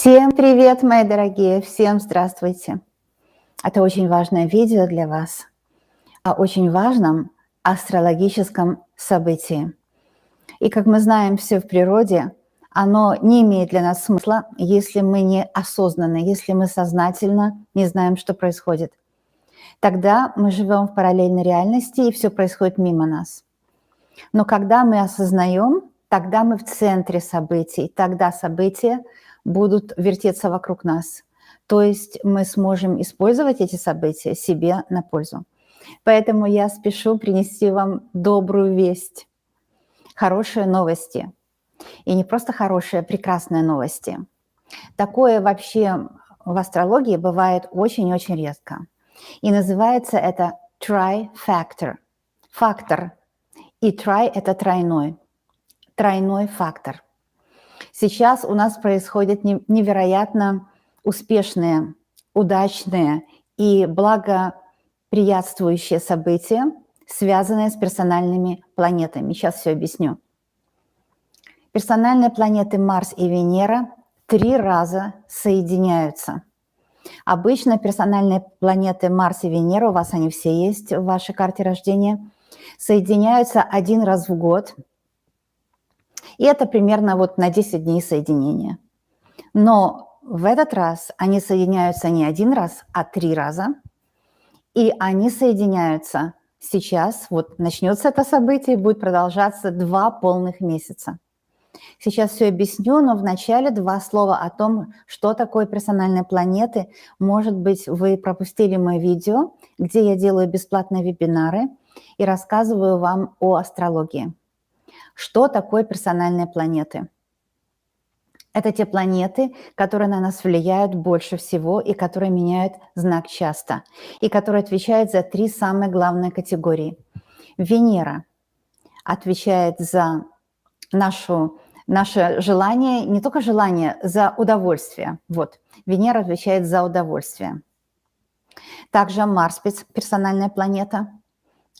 Всем привет, мои дорогие, всем здравствуйте. Это очень важное видео для вас о очень важном астрологическом событии. И как мы знаем, все в природе, оно не имеет для нас смысла, если мы не осознанны, если мы сознательно не знаем, что происходит. Тогда мы живем в параллельной реальности, и все происходит мимо нас. Но когда мы осознаем, тогда мы в центре событий, тогда события будут вертеться вокруг нас. То есть мы сможем использовать эти события себе на пользу. Поэтому я спешу принести вам добрую весть, хорошие новости. И не просто хорошие, а прекрасные новости. Такое вообще в астрологии бывает очень-очень редко. И называется это tri-factor. Фактор. И tri – это тройной фактор. Сейчас у нас происходят невероятно успешные, удачные и благоприятствующие события, связанные с персональными планетами. Сейчас все объясню. Персональные планеты Марс и Венера 3 раза соединяются. Обычно персональные планеты Марс и Венера, у вас они все есть в вашей карте рождения, соединяются 1 раз в год. И это примерно вот на 10 дней соединения. Но в этот раз они соединяются не 1 раз, а 3 раза. И они соединяются сейчас, вот начнется это событие, будет продолжаться 2 полных месяца. Сейчас все объясню, но вначале 2 слова о том, что такое персональные планеты. Может быть, вы пропустили мое видео, где я делаю бесплатные вебинары и рассказываю вам о астрологии. Что такое персональные планеты? Это те планеты, которые на нас влияют больше всего и которые меняют знак часто, и которые отвечают за 3 самые главные категории. Венера отвечает за наше желание, не только желание, за удовольствие. Вот, Венера отвечает за удовольствие. Также Марс, персональная планета,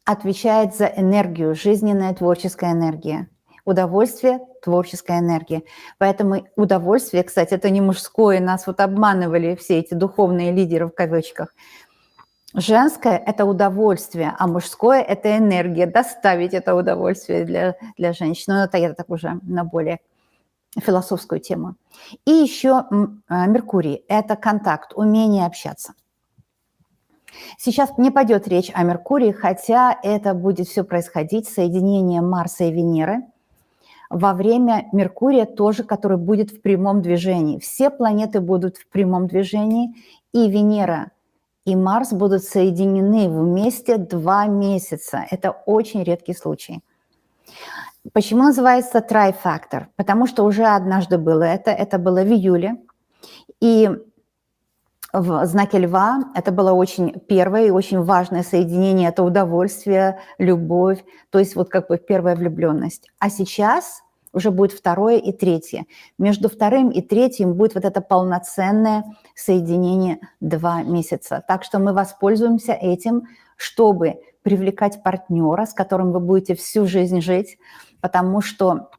отвечает за энергию, жизненная творческая энергия. Удовольствие, творческая энергия. Поэтому удовольствие, кстати, это не мужское, нас вот обманывали все эти духовные лидеры в кавычках. Женское – это удовольствие, а мужское – это энергия, доставить это удовольствие для женщин. Но это я так уже на более философскую тему. И еще Меркурий – это контакт, умение общаться. Сейчас не пойдет речь о Меркурии, хотя это будет все происходить, соединение Марса и Венеры, во время Меркурия тоже, который будет в прямом движении. Все планеты будут в прямом движении, и Венера, и Марс будут соединены вместе 2 месяца. Это очень редкий случай. Почему называется трайфактор? Потому что уже однажды было это было в июле, и в знаке Льва это было очень первое и очень важное соединение, это удовольствие, любовь, то есть вот как бы первая влюбленность. А сейчас уже будет 2 и 3. Между 2 и 3 будет вот это полноценное соединение 2 месяца. Так что мы воспользуемся этим, чтобы привлекать партнера, с которым вы будете всю жизнь жить, потому что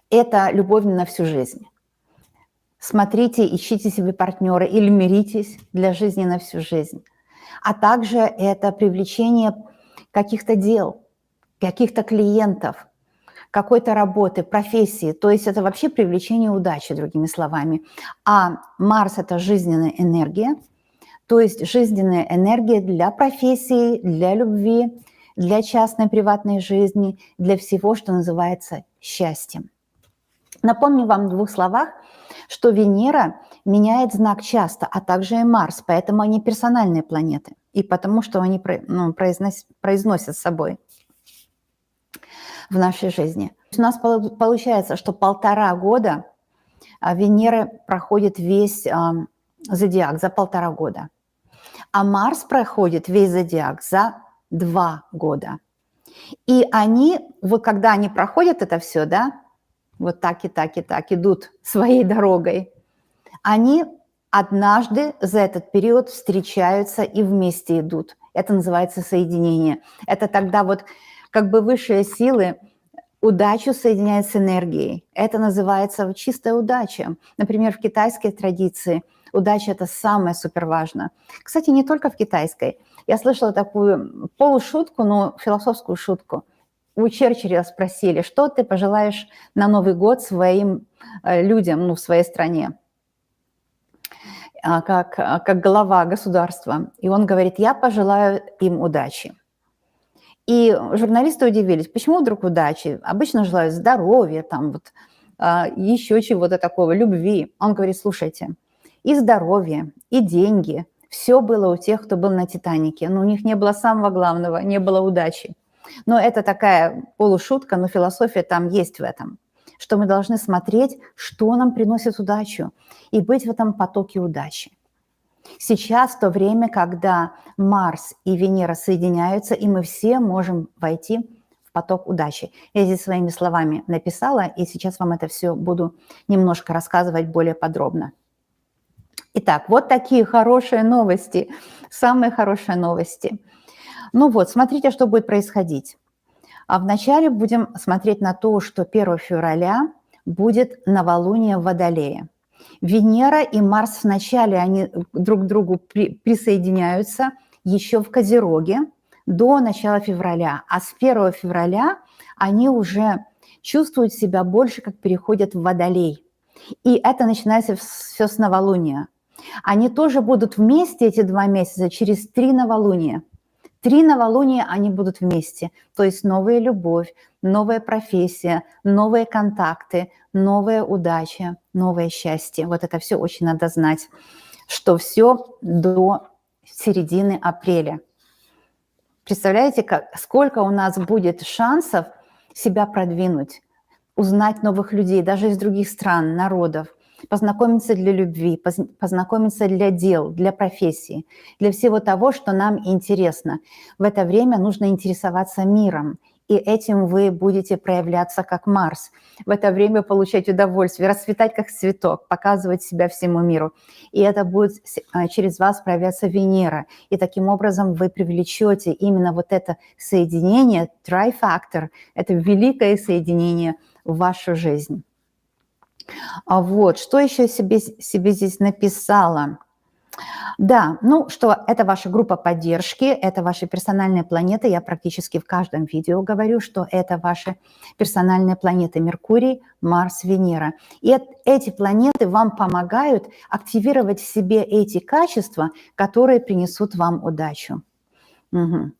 это любовь на всю жизнь. Смотрите, ищите себе партнера или миритесь для жизни на всю жизнь. А также это привлечение каких-то дел, каких-то клиентов, какой-то работы, профессии. То есть это вообще привлечение удачи, другими словами. А Марс – это жизненная энергия, то есть жизненная энергия для профессии, для любви, для частной приватной жизни, для всего, что называется счастьем. Напомню вам в 2 словах, что Венера меняет знак часто, а также и Марс, поэтому они персональные планеты, и потому что они произносят с собой в нашей жизни. У нас получается, что 1,5 года Венера проходит весь зодиак за 1,5 года, а Марс проходит весь зодиак за 2 года. И они, вот когда они проходят это все, да, вот так и так и так идут своей дорогой, они однажды за этот период встречаются и вместе идут. Это называется соединение. Это тогда вот как бы высшие силы удачу соединяет с энергией. Это называется чистая удача. Например, в китайской традиции удача – это самое суперважно. Кстати, не только в китайской. Я слышала такую полушутку, но философскую шутку. У Черчилля спросили, что ты пожелаешь на Новый год своим людям, в своей стране, как глава государства. И он говорит, я пожелаю им удачи. И журналисты удивились, почему вдруг удачи? Обычно желают здоровья, еще чего-то такого, любви. Он говорит, слушайте, и здоровье, и деньги, все было у тех, кто был на «Титанике», но у них не было самого главного, не было удачи. Но это такая полушутка, но философия там есть в этом, что мы должны смотреть, что нам приносит удачу, и быть в этом потоке удачи. Сейчас то время, когда Марс и Венера соединяются, и мы все можем войти в поток удачи. Я здесь своими словами написала, и сейчас вам это все буду немножко рассказывать более подробно. Итак, вот такие хорошие новости, самые хорошие новости. Смотрите, что будет происходить. А вначале будем смотреть на то, что 1 февраля будет новолуние в Водолее. Венера и Марс вначале, они друг к другу присоединяются еще в Козероге до начала февраля. А с 1 февраля они уже чувствуют себя больше, как переходят в Водолей. И это начинается все с новолуния. Они тоже будут вместе эти 2 месяца через 3 новолуния. 3 новолуния они будут вместе, то есть новая любовь, новая профессия, новые контакты, новая удача, новое счастье. Вот это все очень надо знать, что все до середины апреля. Представляете, сколько у нас будет шансов себя продвинуть, узнать новых людей, даже из других стран, народов, познакомиться для любви, познакомиться для дел, для профессии, для всего того, что нам интересно. В это время нужно интересоваться миром, и этим вы будете проявляться как Марс. В это время получать удовольствие, расцветать как цветок, показывать себя всему миру. И это будет через вас проявляться Венера. И таким образом вы привлечете именно вот это соединение, трифактор, это великое соединение в вашу жизнь. Что еще себе здесь написала? Да, что это ваша группа поддержки, это ваши персональные планеты. Я практически в каждом видео говорю, что это ваши персональные планеты Меркурий, Марс, Венера. И эти планеты вам помогают активировать в себе эти качества, которые принесут вам удачу. Угу.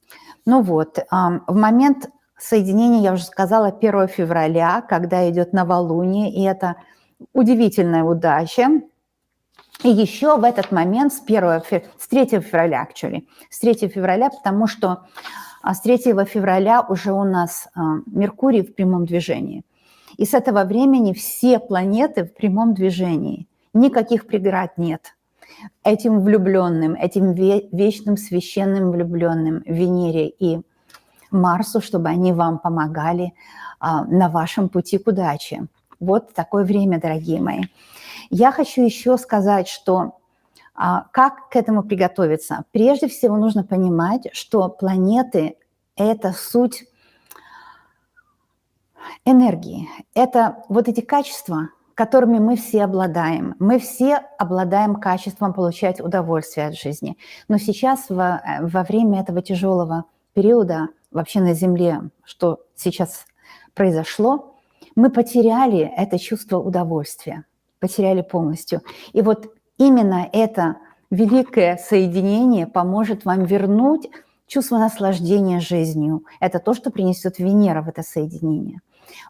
В момент соединения, я уже сказала, 1 февраля, когда идет новолуние, и это удивительная удача. И еще в этот момент с 3 февраля, с 3 февраля, потому что с 3 февраля уже у нас Меркурий в прямом движении. И с этого времени все планеты в прямом движении. Никаких преград нет. Этим влюбленным, этим вечным священным влюбленным Венере и Марсу, чтобы они вам помогали на вашем пути к удаче. Вот такое время, дорогие мои. Я хочу еще сказать, что как к этому приготовиться. Прежде всего нужно понимать, что планеты – это суть энергии. Это вот эти качества, которыми мы все обладаем. Мы все обладаем качеством получать удовольствие от жизни. Но сейчас, во время этого тяжелого периода вообще на Земле, что сейчас произошло, мы потеряли это чувство удовольствия, потеряли полностью. И вот именно это великое соединение поможет вам вернуть чувство наслаждения жизнью. Это то, что принесет Венера в это соединение.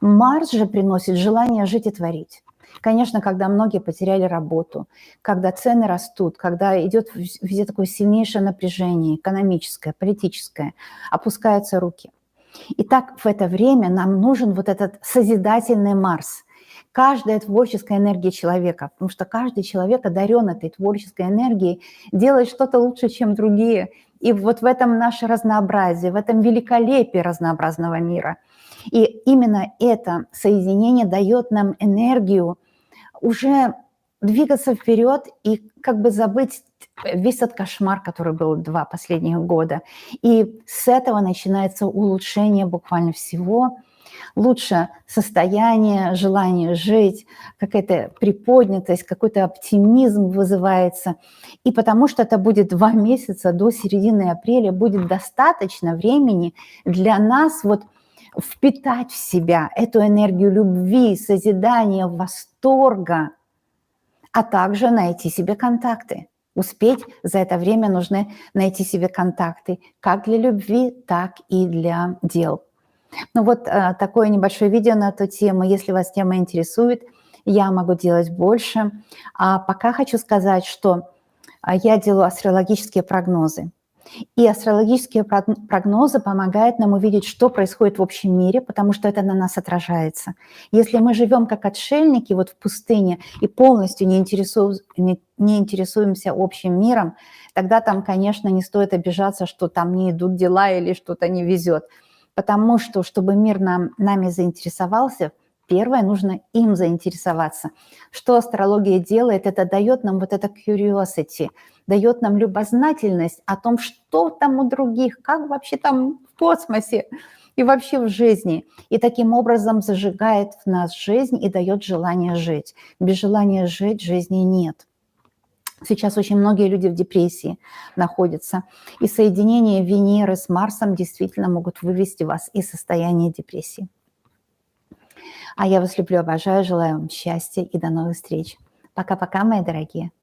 Марс же приносит желание жить и творить. Конечно, когда многие потеряли работу, когда цены растут, когда идет везде такое сильнейшее напряжение, экономическое, политическое, опускаются руки. И так в это время нам нужен вот этот созидательный Марс, каждая творческая энергия человека, потому что каждый человек одарен этой творческой энергией, делает что-то лучше, чем другие. И вот в этом наше разнообразие, в этом великолепии разнообразного мира. И именно это соединение дает нам энергию уже двигаться вперед и как бы забыть весь этот кошмар, который был 2 последних года. И с этого начинается улучшение буквально всего. Лучше состояние, желание жить, какая-то приподнятость, какой-то оптимизм вызывается. И потому что это будет 2 месяца до середины апреля, будет достаточно времени для нас вот впитать в себя эту энергию любви, созидания, восторга, а также найти себе контакты. Успеть за это время нужно найти себе контакты как для любви, так и для дел. Ну вот такое небольшое видео на эту тему. Если вас тема интересует, я могу делать больше. А пока хочу сказать, что я делаю астрологические прогнозы. И астрологические прогнозы помогают нам увидеть, что происходит в общем мире, потому что это на нас отражается. Если мы живем как отшельники вот в пустыне и полностью не интересуемся общим миром, тогда там, конечно, не стоит обижаться, что там не идут дела или что-то не везет. Потому что, чтобы мир нами заинтересовался, первое, нужно им заинтересоваться. Что астрология делает? Это дает нам вот это curiosity, дает нам любознательность о том, что там у других, как вообще там в космосе и вообще в жизни. И таким образом зажигает в нас жизнь и дает желание жить. Без желания жить жизни нет. Сейчас очень многие люди в депрессии находятся. И соединение Венеры с Марсом действительно могут вывести вас из состояния депрессии. А я вас люблю, обожаю, желаю вам счастья и до новых встреч. Пока-пока, мои дорогие.